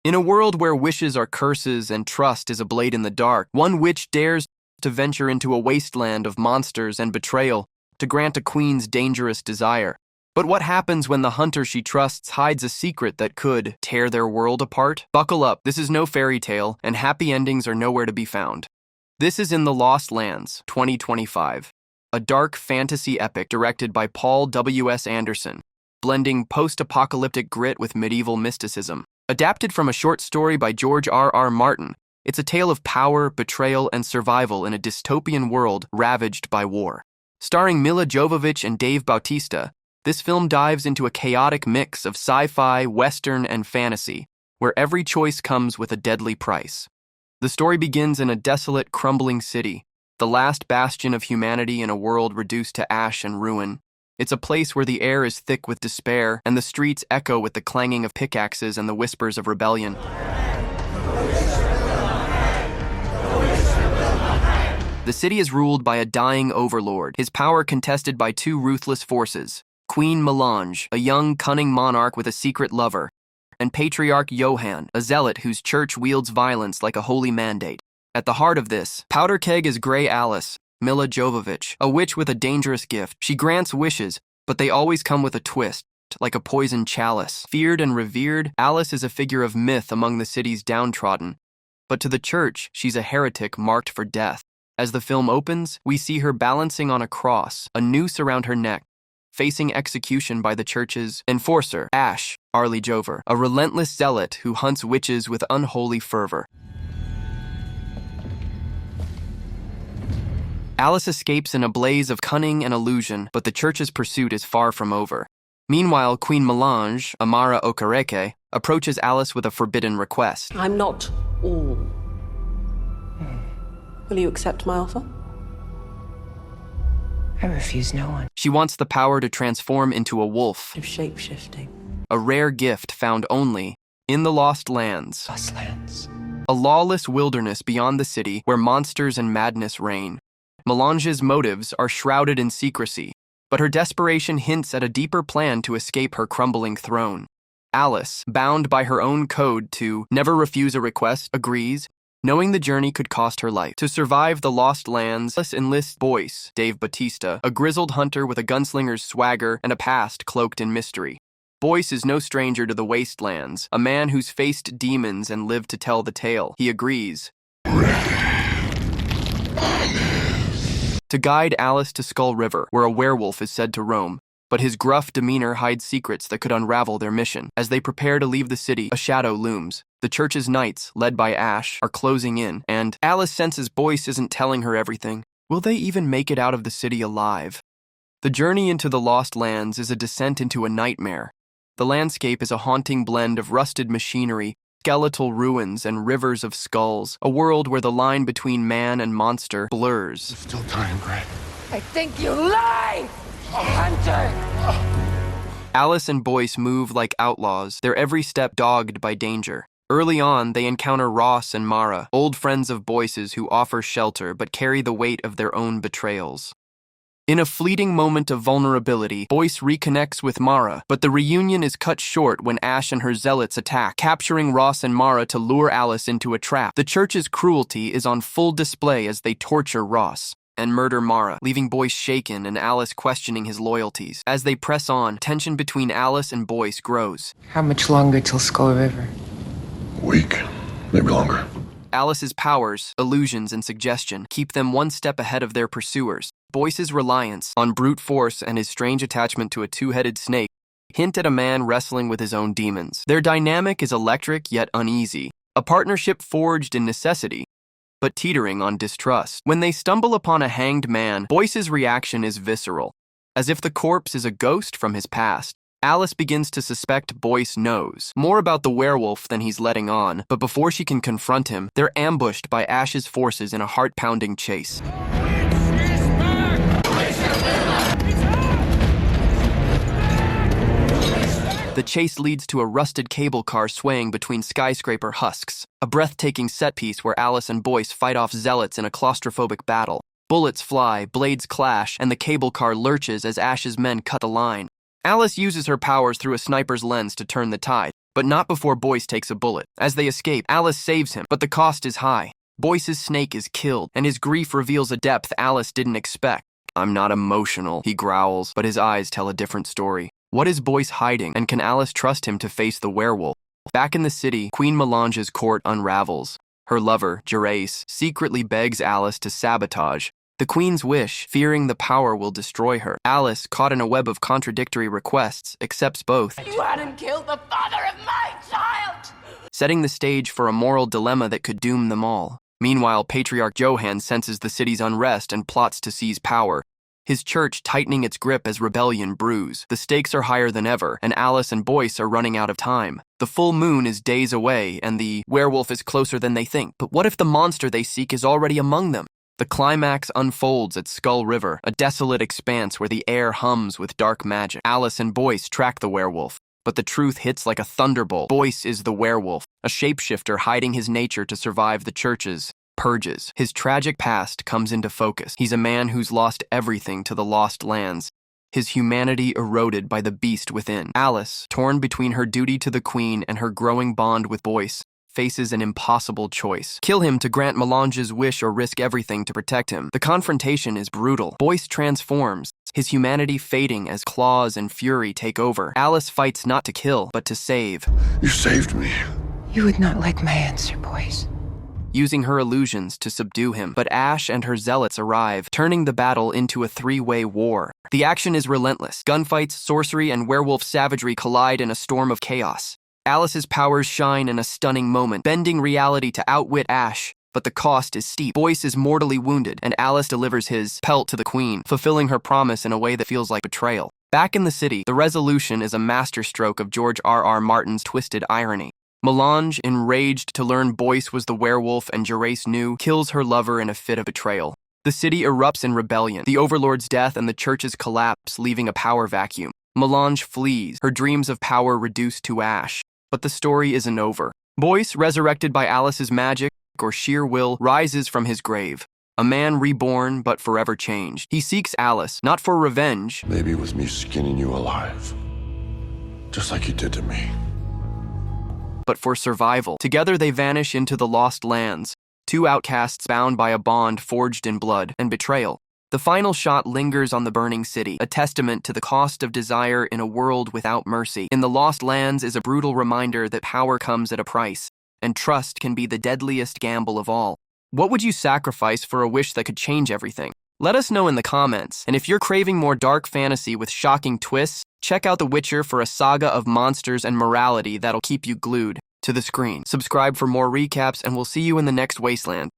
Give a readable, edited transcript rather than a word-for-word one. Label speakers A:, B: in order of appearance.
A: In a world where wishes are curses and trust is a blade in the dark, one witch dares to venture into a wasteland of monsters and betrayal to grant a queen's dangerous desire. But what happens when the hunter she trusts hides a secret that could tear their world apart? Buckle up, this is no fairy tale, and happy endings are nowhere to be found. This is In the Lost Lands, 2025, a dark fantasy epic directed by Paul W.S. Anderson, blending post-apocalyptic grit with medieval mysticism. Adapted from a short story by George R.R. Martin, it's a tale of power, betrayal, and survival in a dystopian world ravaged by war. Starring Milla Jovovich and Dave Bautista, this film dives into a chaotic mix of sci-fi, western, and fantasy, where every choice comes with a deadly price. The story begins in a desolate, crumbling city, the last bastion of humanity in a world reduced to ash and ruin. It's a place where the air is thick with despair, and the streets echo with the clanging of pickaxes and the whispers of rebellion. The city is ruled by a dying overlord, his power contested by two ruthless forces: Queen Melange, a young, cunning monarch with a secret lover, and Patriarch Johann, a zealot whose church wields violence like a holy mandate. At the heart of this powder keg is Gray Alys, Milla Jovovich, a witch with a dangerous gift. She grants wishes, but they always come with a twist, like a poisoned chalice. Feared and revered, Alys is a figure of myth among the city's downtrodden, but to the church, she's a heretic marked for death. As the film opens, we see her balancing on a cross, a noose around her neck, facing execution by the church's enforcer, Ash, Arlie Jover, a relentless zealot who hunts witches with unholy fervor. Alys escapes in a blaze of cunning and illusion, but the church's pursuit is far from over. Meanwhile, Queen Melange, Amara Okereke, approaches Alys with a forbidden request.
B: I'm not all. Will you accept my offer?
C: I refuse no one.
A: She wants the power to transform into a wolf,
B: Of shape-shifting.
A: a rare gift found only in the Lost Lands,
C: Lost lands.
A: a lawless wilderness beyond the city where monsters and madness reign. Melange's motives are shrouded in secrecy, but her desperation hints at a deeper plan to escape her crumbling throne. Alys, bound by her own code to never refuse a request, agrees, knowing the journey could cost her life. To survive the Lost Lands, Alys enlists Boyce, Dave Bautista, a grizzled hunter with a gunslinger's swagger and a past cloaked in mystery. Boyce is no stranger to the wastelands, a man who's faced demons and lived to tell the tale. He agrees to guide Alys to Skull River, where a werewolf is said to roam, but his gruff demeanor hides secrets that could unravel their mission. As they prepare to leave the city, a shadow looms. The church's knights, led by Ash, are closing in, and Alys senses Boyce isn't telling her everything. Will they even make it out of the city alive? The journey into the Lost Lands is a descent into a nightmare. The landscape is a haunting blend of rusted machinery, skeletal ruins, and rivers of skulls, a world where the line between man and monster blurs.
D: Still time, Gray.
C: I think you lie! Hunter!
A: Alys and Boyce move like outlaws, their every step dogged by danger. Early on, they encounter Ross and Mara, old friends of Boyce's who offer shelter but carry the weight of their own betrayals. In a fleeting moment of vulnerability, Boyce reconnects with Mara, but the reunion is cut short when Ash and her zealots attack, capturing Ross and Mara to lure Alys into a trap. The church's cruelty is on full display as they torture Ross and murder Mara, leaving Boyce shaken and Alys questioning his loyalties. As they press on, tension between Alys and Boyce grows.
C: How much longer till Skull River?
D: A week, maybe longer.
A: Alys's powers, illusions, and suggestion keep them one step ahead of their pursuers. Boyce's reliance on brute force and his strange attachment to a two-headed snake hint at a man wrestling with his own demons. Their dynamic is electric yet uneasy, a partnership forged in necessity, but teetering on distrust. When they stumble upon a hanged man, Boyce's reaction is visceral, as if the corpse is a ghost from his past. Alys begins to suspect Boyce knows more about the werewolf than he's letting on, but before she can confront him, they're ambushed by Ash's forces in a heart-pounding chase. The chase leads to a rusted cable car swaying between skyscraper husks, a breathtaking set piece where Alys and Boyce fight off zealots in a claustrophobic battle. Bullets fly, blades clash, and the cable car lurches as Ash's men cut the line. Alys uses her powers through a sniper's lens to turn the tide, But not before Boyce takes a bullet. As they escape, Alys saves him, but the cost is high. Boyce's snake is killed, and his grief reveals a depth Alys didn't expect. "I'm not emotional," he growls, but his eyes tell a different story. What is Boyce hiding, and can Alys trust him to face the werewolf? Back in the city, Queen Melange's court unravels. Her lover, Gerace, secretly begs Alys to sabotage the queen's wish, fearing the power will destroy her. Alys, caught in a web of contradictory requests, accepts both,
C: You hadn't killed the father of my child!
A: setting the stage for a moral dilemma that could doom them all. Meanwhile, Patriarch Johann senses the city's unrest and plots to seize power, his church tightening its grip as rebellion brews. The stakes are higher than ever, and Alys and Boyce are running out of time. The full moon is days away, and the werewolf is closer than they think. But what if the monster they seek is already among them? The climax unfolds at Skull River, a desolate expanse where the air hums with dark magic. Alys and Boyce track the werewolf, but the truth hits like a thunderbolt. Boyce is the werewolf, a shapeshifter hiding his nature to survive the church's purges. His tragic past comes into focus. He's a man who's lost everything to the lost lands, his humanity eroded by the beast within. Alys, torn between her duty to the queen and her growing bond with Boyce, faces an impossible choice. Kill him to grant Melange's wish or risk everything to protect him. The confrontation is brutal. Boyce transforms, his humanity fading as claws and fury take over. Alys fights not to kill, but to save.
D: You saved me.
B: You would not like my answer, Boyce.
A: Using her illusions to subdue him. But Ash and her zealots arrive, turning the battle into a three-way war. The action is relentless. Gunfights, sorcery, and werewolf savagery collide in a storm of chaos. Alys's powers shine in a stunning moment, bending reality to outwit Ash, but the cost is steep. Boyce is mortally wounded, and Alys delivers his pelt to the queen, fulfilling her promise in a way that feels like betrayal. Back in the city, the resolution is a masterstroke of George R.R. Martin's twisted irony. Melange, enraged to learn Boyce was the werewolf and Gerace knew, kills her lover in a fit of betrayal. The city erupts in rebellion, the Overlord's death and the church's collapse, leaving a power vacuum. Melange flees, her dreams of power reduced to ash. But the story isn't over. Boyce, resurrected by Alys's magic or sheer will, rises from his grave. A man reborn, but forever changed. He seeks Alys, not for revenge.
D: Maybe it was me skinning you alive. Just like you did to me.
A: But for survival. Together they vanish into the lost lands, two outcasts bound by a bond forged in blood and betrayal. The final shot lingers on the burning city, a testament to the cost of desire in a world without mercy. In the Lost Lands is a brutal reminder that power comes at a price, and trust can be the deadliest gamble of all. What would you sacrifice for a wish that could change everything? Let us know in the comments, and if you're craving more dark fantasy with shocking twists, check out The Witcher for a saga of monsters and morality that'll keep you glued to the screen. Subscribe for more recaps, and we'll see you in the next Wasteland.